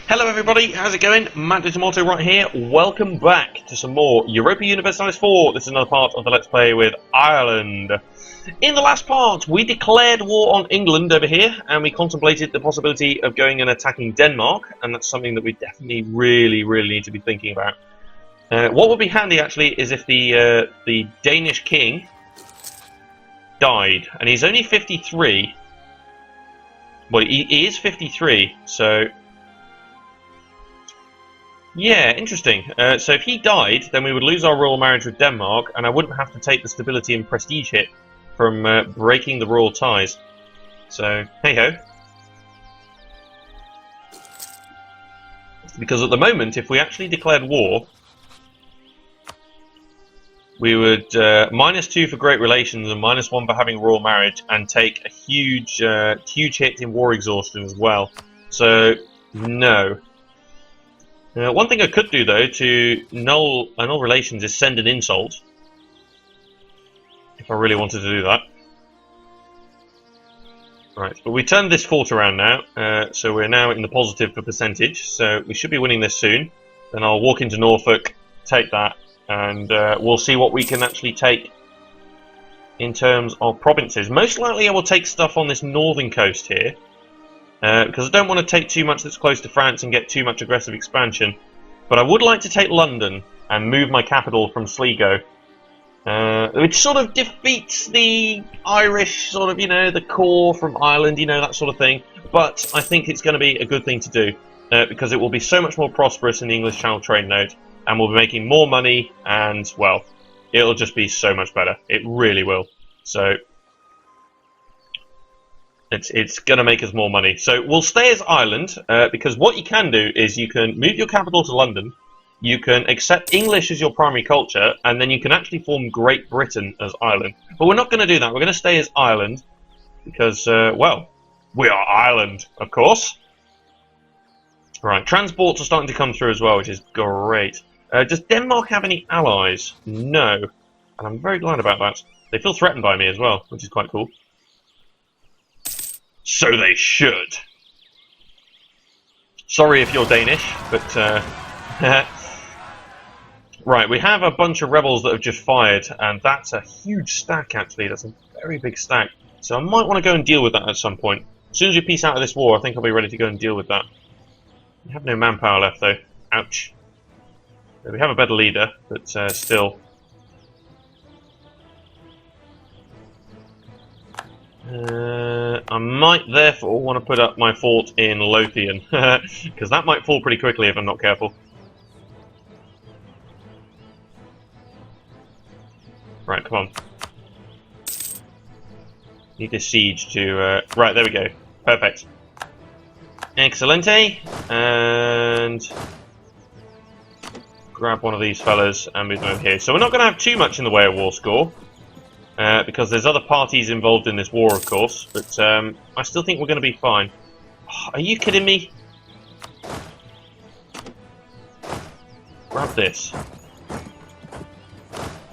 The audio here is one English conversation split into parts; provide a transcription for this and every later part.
Hello everybody, how's it going? Matt Tomato right here. Welcome back to some more Europa Universalis IV. This is another part of the Let's Play with Ireland. In the last part, we declared war on England over here, and we contemplated the possibility of going and attacking Denmark, and that's something that we definitely really need to be thinking about. What would be handy actually is if the Danish king died, and he's only 53. Well, he is 53, so... yeah, interesting. So if he died, then we would lose our royal marriage with Denmark, and I wouldn't have to take the stability and prestige hit from breaking the royal ties. So, hey-ho. Because at the moment, if we actually declared war, we would -2 for great relations and -1 for having a royal marriage, and take a huge hit in war exhaustion as well. So, no. One thing I could do, though, to annul relations is send an insult. If I really wanted to do that. Right, but we turned this fort around now, so we're now in the positive for percentage, so we should be winning this soon. Then I'll walk into Norfolk, take that, and we'll see what we can actually take in terms of provinces. Most likely I will take stuff on this northern coast here. Because I don't want to take too much that's close to France and get too much aggressive expansion. But I would like to take London and move my capital from Sligo. Which sort of defeats the Irish, sort of, you know, the core from Ireland, you know, that sort of thing. But I think it's going to be a good thing to do. Because it will be so much more prosperous in the English Channel trade node. And we'll be making more money and, well, it'll just be so much better. It really will. So... It's going to make us more money. So we'll stay as Ireland, because what you can do is you can move your capital to London, you can accept English as your primary culture, and then you can actually form Great Britain as Ireland. But we're not going to do that. We're going to stay as Ireland, because, well, we are Ireland, of course. Right, transports are starting to come through as well, which is great. Does Denmark have any allies? No. And I'm very glad about that. They feel threatened by me as well, which is quite cool. So they should. Sorry if you're Danish, but right, we have a bunch of rebels that have just fired, and that's a huge stack actually. That's a very big stack. So I might want to go and deal with that at some point. As soon as we peace out of this war, I think I'll be ready to go and deal with that. We have no manpower left though. Ouch. We have a better leader, but still. I might therefore want to put up my fort in Lothian, because that might fall pretty quickly if I'm not careful. Right, come on. Need this siege to... right, there we go. Perfect. Excelente. And... grab one of these fellas and move them over here. So we're not going to have too much in the way of war score. Because there's other parties involved in this war, of course, but I still think we're going to be fine. Oh, are you kidding me? Grab this.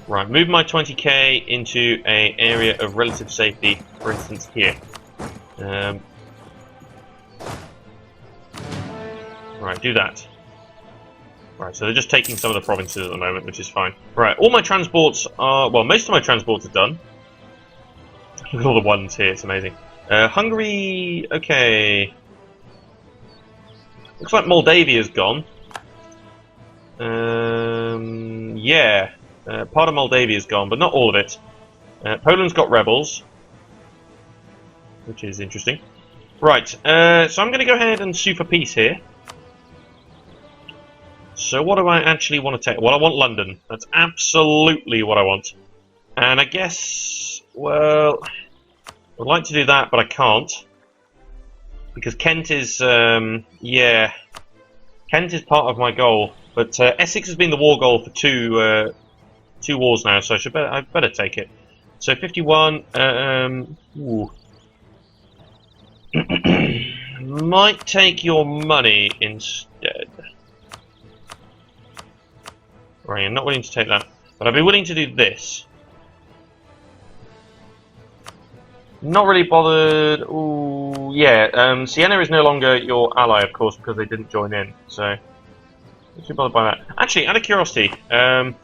Right, move my 20k into an area of relative safety, for instance here. Right, do that. Right, so they're just taking some of the provinces at the moment, which is fine. Right, all my transports are... well, most of my transports are done. Look at all the ones here, it's amazing. Hungary... okay. Looks like Moldavia's gone. Yeah. Part of Moldavia's gone, but not all of it. Poland's got rebels. Which is interesting. Right, so I'm going to go ahead and sue for peace here. So what do I actually want to take? Well, I want London. That's absolutely what I want. And I guess, well, I'd like to do that, but I can't. Because Kent is, yeah, Kent is part of my goal. But Essex has been the war goal for two wars now, so I'd better take it. So 51, ooh. Might take your money instead. Right, I'm not willing to take that, but I'd be willing to do this. Not really bothered. Ooh, yeah. Siena is no longer your ally, of course, because they didn't join in. So, not too bothered by that. Actually, out of curiosity, the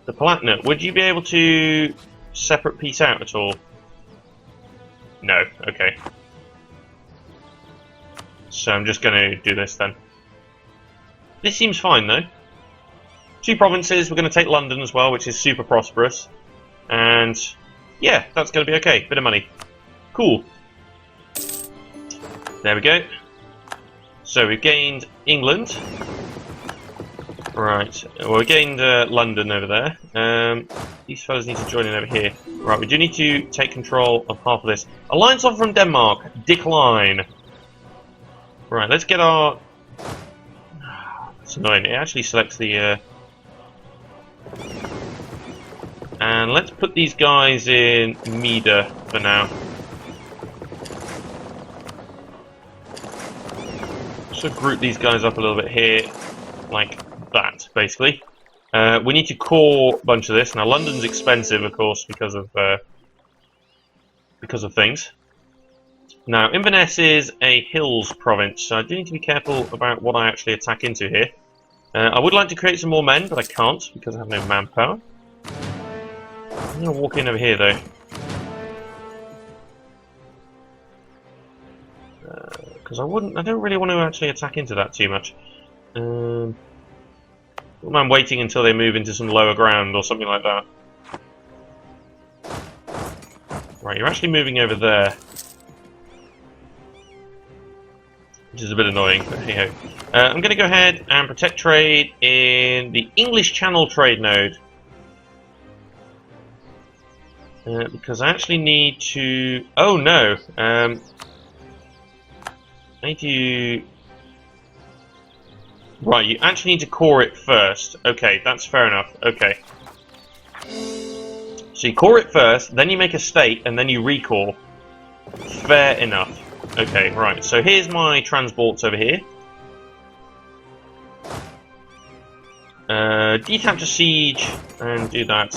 Palatinate, would you be able to separate peace out at all? No. Okay. So I'm just going to do this then. This seems fine though. 2 provinces. We're going to take London as well, which is super prosperous, and yeah, that's going to be okay. Bit of money. Cool. There we go. So we've gained England. Right. Well, we gained London over there. These fellas need to join in over here. Right, we do need to take control of half of this. Alliance offer from Denmark. Decline. Right, let's get our... It's annoying. It actually selects the... And let's put these guys in Mida for now. So group these guys up a little bit here, like that, basically. We need to core a bunch of this. Now, London's expensive, of course, because of things. Now, Inverness is a hills province, so I do need to be careful about what I actually attack into here. I would like to create some more men, but I can't because I have no manpower. I'm going to walk in over here, though. Because I don't really want to actually attack into that too much. I'm waiting until they move into some lower ground or something like that. Right, you're actually moving over there. Which is a bit annoying, but hey ho. I'm going to go ahead and protect trade in the English Channel trade node. Because I actually need to... Oh no! I need to... Right, you actually need to core it first. Okay, that's fair enough. Okay. So you core it first, then you make a state, and then you recore. Fair enough. Okay, right. So here's my transports over here. Detach a siege, and do that.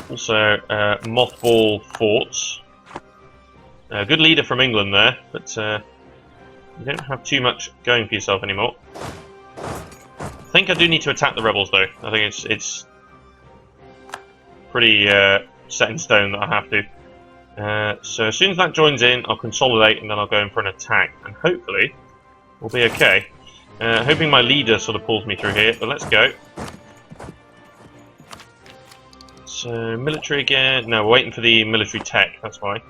Also, mothball forts. Good leader from England there, but you don't have too much going for yourself anymore. I think I do need to attack the rebels, though. I think it's pretty set in stone that I have to. So as soon as that joins in, I'll consolidate, and then I'll go in for an attack, and hopefully we'll be okay. Hoping my leader sort of pulls me through here, but let's go. So, military again. No, we're waiting for the military tech, that's why.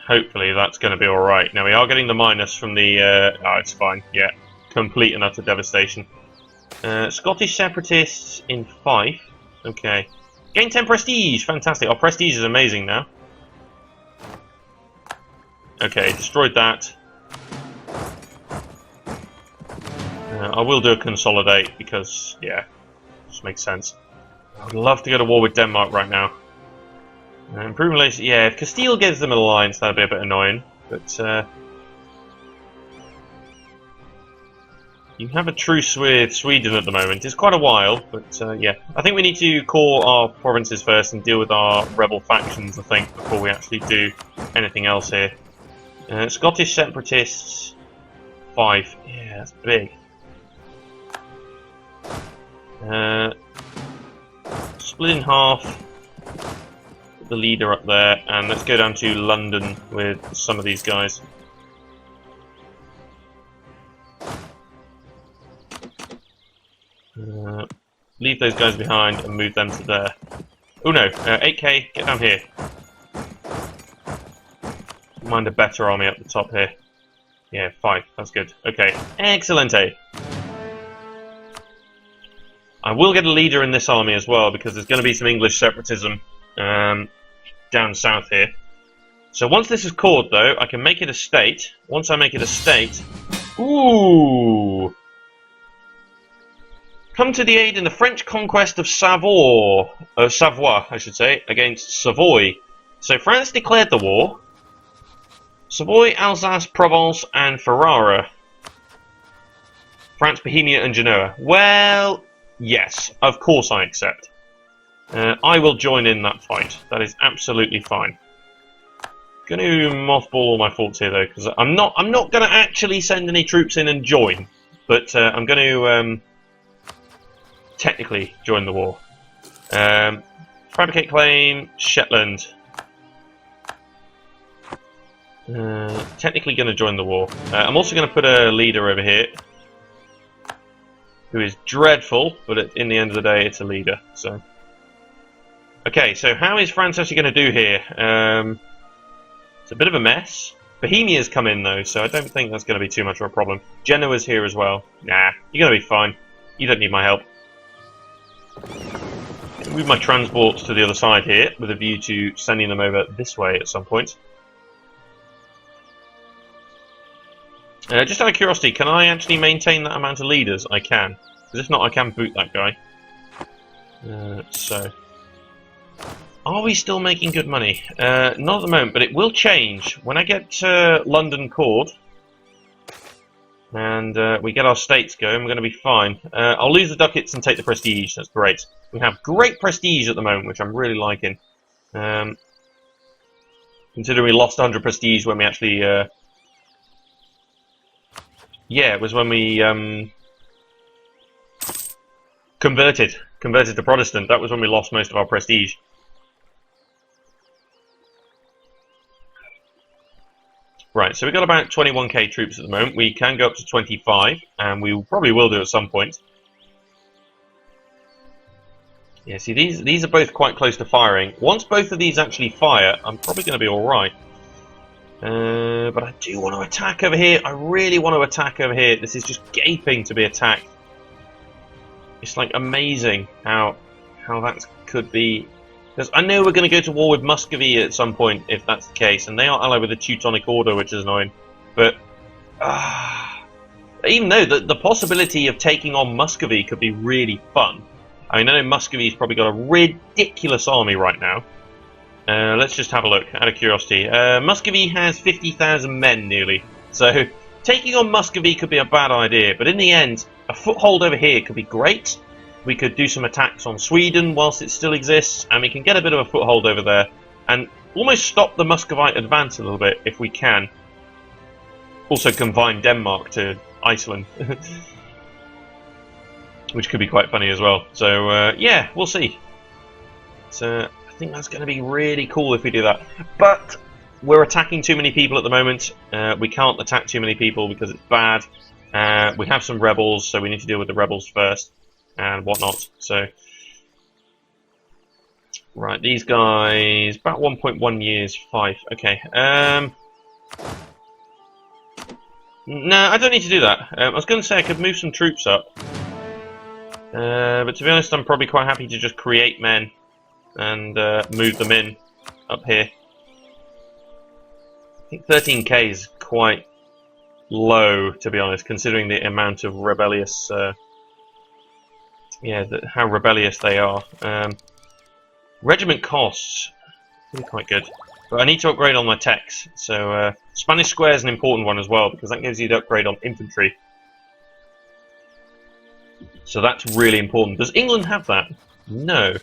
Hopefully that's going to be alright. Now, we are getting the minus from the... oh, it's fine, yeah. Complete and utter devastation. Scottish separatists in Fife. Okay. Gain 10 prestige! Fantastic. Our prestige is amazing now. Okay, destroyed that. I will do a consolidate because, yeah, just makes sense. I'd love to go to war with Denmark right now. Improving relations, yeah, if Castile gives them an alliance, that'd be a bit annoying. But, you have a truce with Sweden at the moment. It's quite a while, but, yeah. I think we need to core our provinces first and deal with our rebel factions, I think, before we actually do anything else here. Scottish separatists, 5. Yeah, that's big. Split in half. Put the leader up there, and let's go down to London with some of these guys. Leave those guys behind and move them to there. Oh no, 8k, get down here. Mind a better army up the top here. Yeah, 5, that's good. Okay, excellent. I will get a leader in this army as well, because there's going to be some English separatism down south here. So once this is cored, though, I can make it a state. Once I make it a state... Ooh! Come to the aid in the French conquest of Savoy, I should say, against Savoy. So France declared the war. Savoy, Alsace, Provence, and Ferrara. France, Bohemia, and Genoa. Well, yes, of course I accept. I will join in that fight. That is absolutely fine. Going to mothball all my forts here though, because I'm not going to actually send any troops in and join, but I'm going to technically join the war. Fabricate claim, Shetland. Technically going to join the war. I'm also going to put a leader over here, who is dreadful, but in the end of the day, it's a leader. So, okay. So how is France actually going to do here? It's a bit of a mess. Bohemia's come in though, so I don't think that's going to be too much of a problem. Genoa's here as well. Nah, you're going to be fine. You don't need my help. Move my transports to the other side here, with a view to sending them over this way at some point. Just out of curiosity, can I actually maintain that amount of leaders? I can. Because if not, I can boot that guy. So, are we still making good money? Not at the moment, but it will change. When I get London Court, and we get our states going, we're going to be fine. I'll lose the ducats and take the prestige. That's great. We have great prestige at the moment, which I'm really liking. Considering we lost 100 prestige when we actually... yeah, it was when we converted to Protestant. That was when we lost most of our prestige. Right, so we've got about 21k troops at the moment. We can go up to 25, and we probably will do at some point. Yeah, see, these are both quite close to firing. Once both of these actually fire, I'm probably going to be alright. But I do want to attack over here. I really want to attack over here. This is just gaping to be attacked. It's like amazing how that could be. Because I know we're going to go to war with Muscovy at some point if that's the case, and they are allied with the Teutonic Order, which is annoying. But even though the possibility of taking on Muscovy could be really fun. I mean, I know Muscovy's probably got a ridiculous army right now. Let's just have a look, out of curiosity. Muscovy has 50,000 men, nearly. So, taking on Muscovy could be a bad idea, but in the end, a foothold over here could be great. We could do some attacks on Sweden whilst it still exists, and we can get a bit of a foothold over there, and almost stop the Muscovite advance a little bit, if we can. Also confine Denmark to Iceland. Which could be quite funny as well. So, yeah, we'll see. So, I think that's going to be really cool if we do that. But we're attacking too many people at the moment. We can't attack too many people because it's bad. We have some rebels, so we need to deal with the rebels first and whatnot. So, right, these guys, about 1.1 years, 5. Okay. No, I don't need to do that. I was going to say I could move some troops up. But to be honest, I'm probably quite happy to just create men and move them in up here. I think 13k is quite low, to be honest, considering the amount of rebellious... how rebellious they are. Regiment costs, really quite good. But I need to upgrade on my techs, so Spanish Square is an important one as well, because that gives you the upgrade on infantry. So that's really important. Does England have that? No.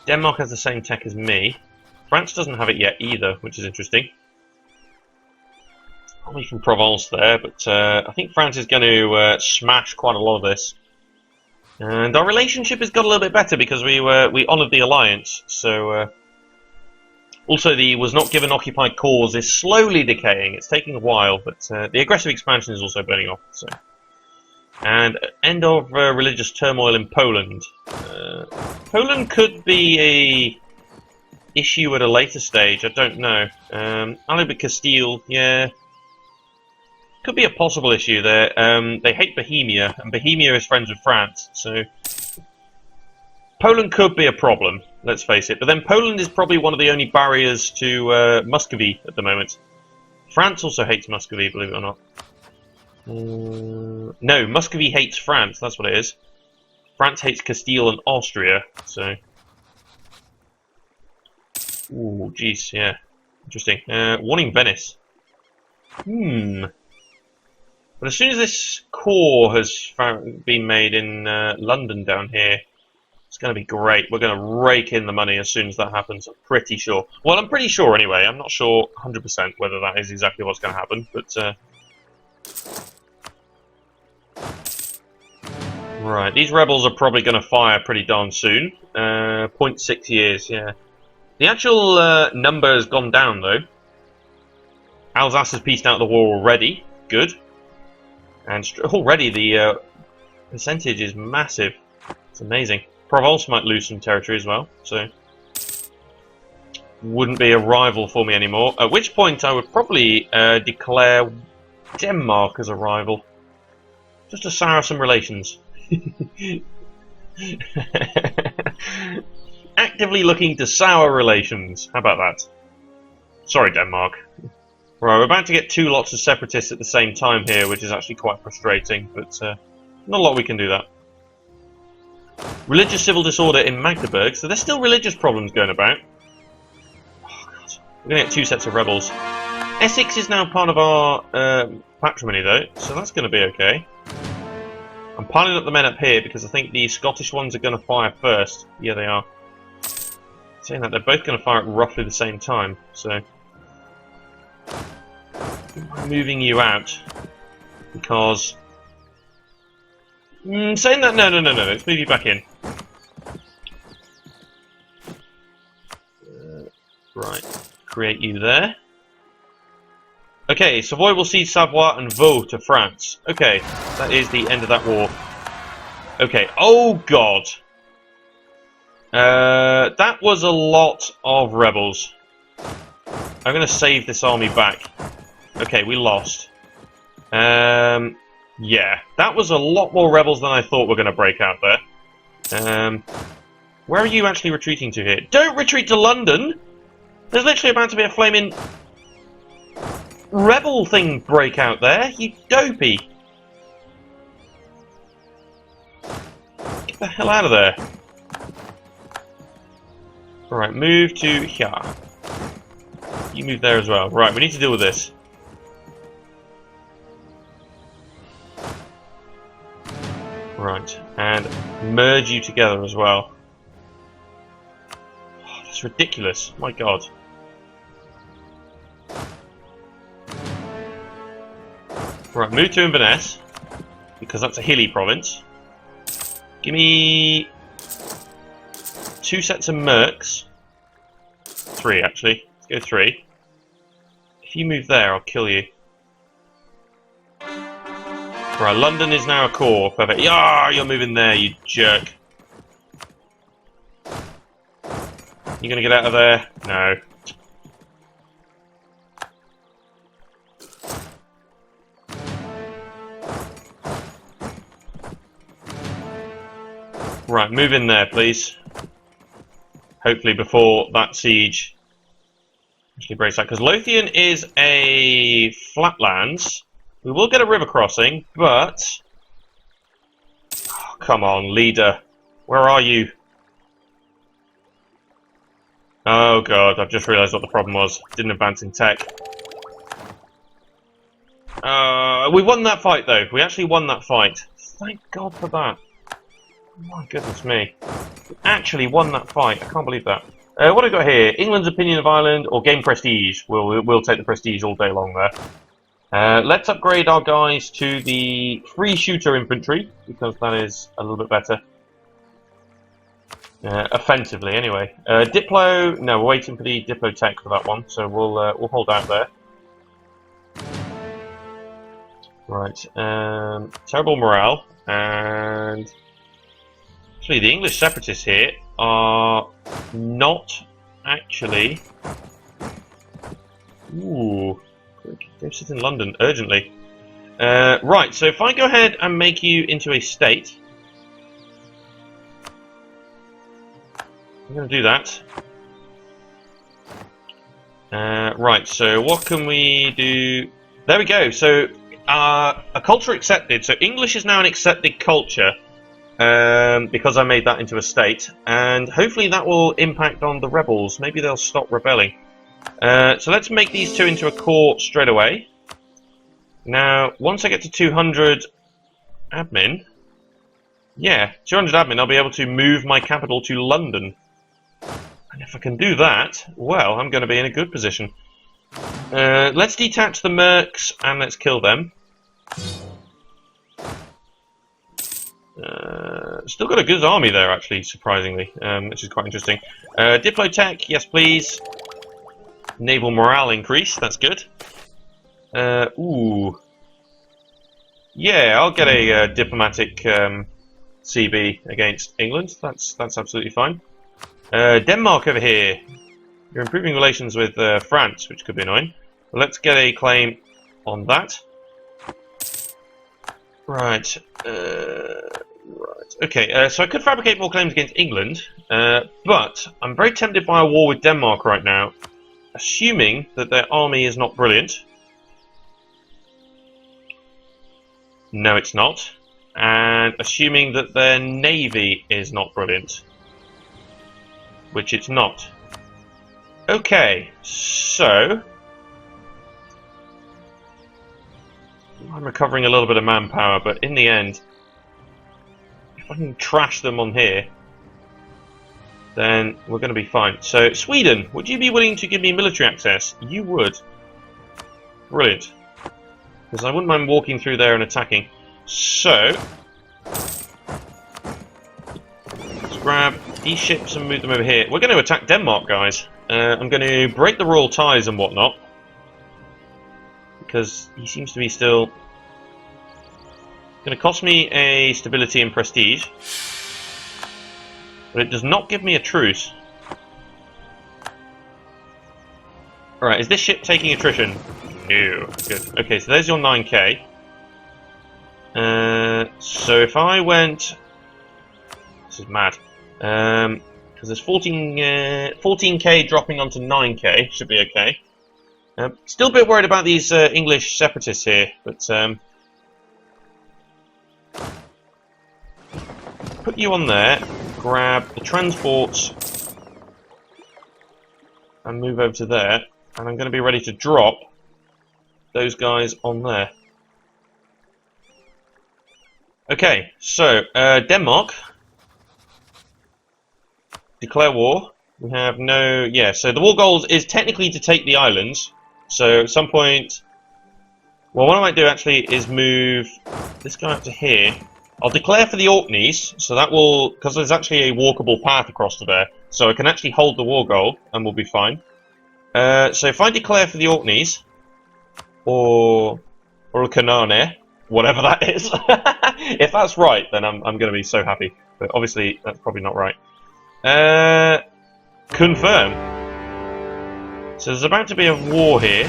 Denmark has the same tech as me. France doesn't have it yet either, which is interesting. Probably from Provence there, but I think France is going to smash quite a lot of this. And our relationship has got a little bit better because we honoured the alliance. So also the was not given occupied cause is slowly decaying. It's taking a while, but the aggressive expansion is also burning off. So. And end of religious turmoil in Poland. Poland could be a issue at a later stage. I don't know. Allied with Castile, yeah, could be a possible issue there. They hate Bohemia, and Bohemia is friends with France, so Poland could be a problem. Let's face it. But then Poland is probably one of the only barriers to Muscovy at the moment. France also hates Muscovy, believe it or not. No, Muscovy hates France, that's what it is. France hates Castile and Austria, so... Ooh, jeez, yeah. Interesting. Warning Venice. But as soon as this core has been made in London down here, it's going to be great. We're going to rake in the money as soon as that happens, I'm pretty sure. Well, I'm pretty sure anyway. I'm not sure 100% whether that is exactly what's going to happen, but... Right, these rebels are probably going to fire pretty darn soon. 0.6 years, yeah. The actual number has gone down, though. Alsace has pieced out the war already. Good. And already the percentage is massive. It's amazing. Provence might lose some territory as well, so... Wouldn't be a rival for me anymore. At which point I would probably declare Denmark as a rival. Just to sour some relations. Actively looking to sour relations. How about that? Sorry, Denmark. Right, we're about to get 2 lots of separatists at the same time here, which is actually quite frustrating, but not a lot we can do that. Religious civil disorder in Magdeburg, so there's still religious problems going about. Oh, God. We're going to get 2 sets of rebels. Essex is now part of our patrimony, though, so that's going to be okay. I'm piling up the men up here because I think the Scottish ones are going to fire first. Yeah, they are. Saying that, they're both going to fire at roughly the same time, so... I'm moving you out because... saying that, no, let's move you back in. Right, create you there. Okay, Savoy will cede Savoie and Vaud to France. Okay, that is the end of that war. Okay, oh God. That was a lot of rebels. I'm going to save this army back. Okay, we lost. Yeah, that was a lot more rebels than I thought were going to break out there. Where are you actually retreating to here? Don't retreat to London! There's literally about to be a flaming... rebel thing break out there, you dopey. Get the hell out of there. Alright, move to here. You move there as well. Right, we need to deal with this. Right, and merge you together as well. Oh, that's ridiculous. My God. Right, move to Inverness, because that's a hilly province. Give me 2 sets of mercs. 3, actually. Let's go 3. If you move there, I'll kill you. Right, London is now a core. Perfect. Yeah, you're moving there, you jerk. You gonna get out of there? No. Right, move in there, please. Hopefully before that siege actually breaks out. Because Lothian is a flatlands. We will get a river crossing, but... Oh, come on, leader. Where are you? Oh God, I've just realised what the problem was. Didn't advance in tech. We won that fight, though. We actually won that fight. Thank God for that. My goodness me. We actually won that fight. I can't believe that. What have I got here? England's opinion of Ireland or game prestige? We'll take the prestige all day long there. Let's upgrade our guys to the free shooter infantry, because that is a little bit better. Offensively, anyway. Diplo, no, we're waiting for the Diplo tech for that one, so we'll hold out there. Right, terrible morale, and actually the English separatists here are not actually... Ooh, go sit in London urgently. Right, so if I go ahead and make you into a state, I'm going to do that. Right, so what can we do? There we go. So a culture accepted. So English is now an accepted culture because I made that into a state, and hopefully that will impact on the rebels. Maybe they'll stop rebelling. So let's make these two into a core straight away. Now, once I get to 200 admin, yeah, 200 admin, I'll be able to move my capital to London. And if I can do that, well, I'm going to be in a good position. Let's detach the mercs and let's kill them. Still got a good army there, actually, surprisingly, which is quite interesting. Diplotech, yes please. Naval morale increase, that's good. Ooh. Yeah, I'll get a diplomatic CB against England. That's absolutely fine. Denmark over here. You're improving relations with France, which could be annoying. Let's get a claim on that. Right. Okay, so I could fabricate more claims against England, but I'm very tempted by a war with Denmark right now, assuming that their army is not brilliant. No, it's not. And assuming that their navy is not brilliant, which it's not. Okay, so I'm recovering a little bit of manpower, but in the end, if I can trash them on here, then we're going to be fine. So, Sweden, would you be willing to give me military access? You would. Brilliant. Because I wouldn't mind walking through there and attacking. So, let's grab these ships and move them over here. We're going to attack Denmark, guys. I'm going to break the royal ties and whatnot, because he seems to be still going to cost me a stability and prestige, but it does not give me a truce. Alright, is this ship taking attrition? No. Good. Okay, so there's your 9k. So if I went... This is mad. Because there's 14k dropping onto 9k, should be okay. Still a bit worried about these English separatists here, but put you on there, grab the transports, and move over to there, and I'm going to be ready to drop those guys on there. Okay, so Denmark. Declare war. We have no... Yeah, so the war goal is technically to take the islands. So at some point... Well, what I might do actually is move this guy up to here. I'll declare for the Orkneys, so that will... Because there's actually a walkable path across to there. So I can actually hold the war goal, and we'll be fine. So if I declare for the Orkneys, or Kanane, whatever that is. If that's right, then I'm going to be so happy. But obviously, that's probably not right. Confirm. So there's about to be a war here,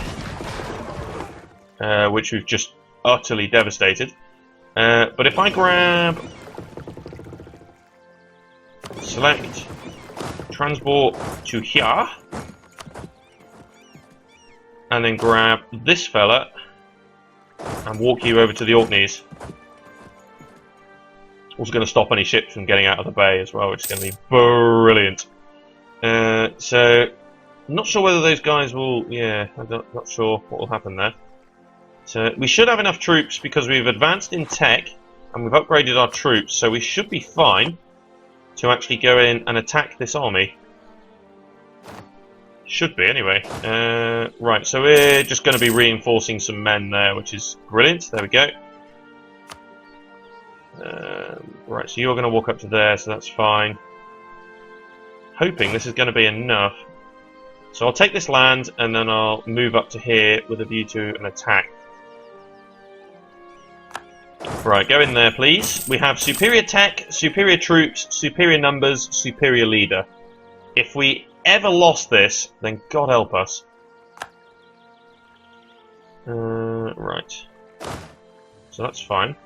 which we've just utterly devastated. But if I grab, select, transport to here, and then grab this fella and walk you over to the Orkneys. Also going to stop any ships from getting out of the bay as well, which is going to be brilliant. So, I'm not sure whether those guys will... Yeah, I'm not sure what will happen there. So, we should have enough troops because we've advanced in tech and we've upgraded our troops, so we should be fine to actually go in and attack this army. Should be, anyway. Right, so we're just going to be reinforcing some men there, which is brilliant. There we go. Right, so you're going to walk up to there, so that's fine. Hoping this is going to be enough. So I'll take this land, and then I'll move up to here with a view to an attack. Right, go in there, please. We have superior tech, superior troops, superior numbers, superior leader. If we ever lost this, then God help us. Right. So that's fine.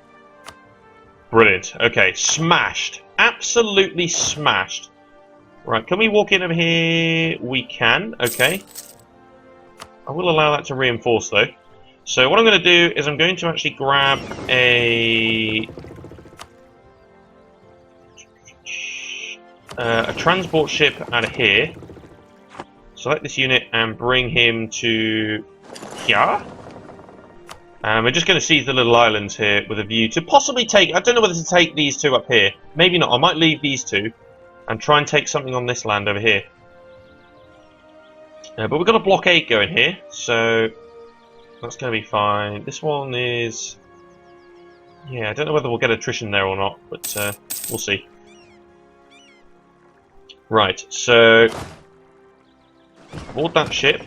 Brilliant. Okay, smashed. Absolutely smashed. Right, can we walk in over here? We can. Okay. I will allow that to reinforce, though. So what I'm going to do is I'm going to actually grab a transport ship out of here. Select this unit and bring him to here. And we're just going to seize the little islands here with a view to possibly take... I don't know whether to take these two up here. Maybe not. I might leave these two and try and take something on this land over here. But we've got a blockade going here, so that's going to be fine. This one is... Yeah, I don't know whether we'll get attrition there or not, but we'll see. Right, so board that ship,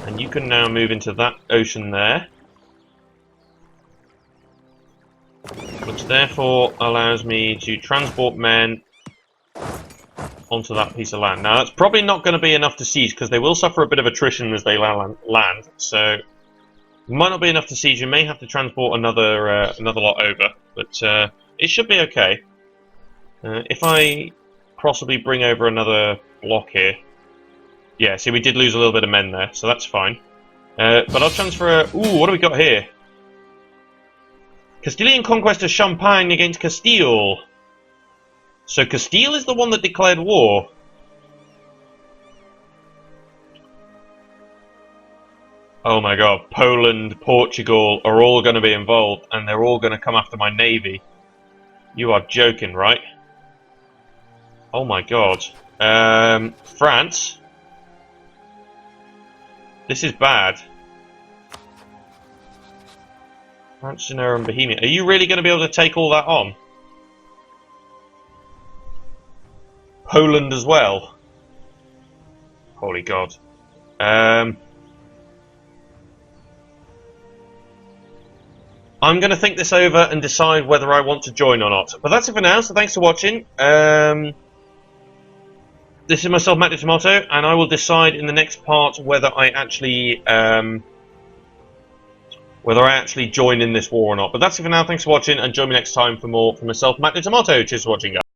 and you can now move into that ocean there, which therefore allows me to transport men onto that piece of land. Now, that's probably not going to be enough to siege, because they will suffer a bit of attrition as they land, so it might not be enough to siege. You may have to transport another lot over, but it should be okay. If I possibly bring over another block here. Yeah, see, we did lose a little bit of men there, so that's fine. But I'll transfer... Ooh, what do we got here? Castilian conquest of Champagne against Castile. So Castile is the one that declared war. Oh my god, Poland, Portugal are all going to be involved, and they're all going to come after my navy. You are joking, right? Oh my god. France? This is bad. France, Genoa and Bohemia. Are you really going to be able to take all that on? Poland as well? Holy god. I'm going to think this over and decide whether I want to join or not. But that's it for now, so thanks for watching. This is myself, Matt the Tomato, and I will decide in the next part whether I actually join in this war or not. But that's it for now, thanks for watching, and join me next time for more from myself, Matt the Tomato. Cheers for watching, guys.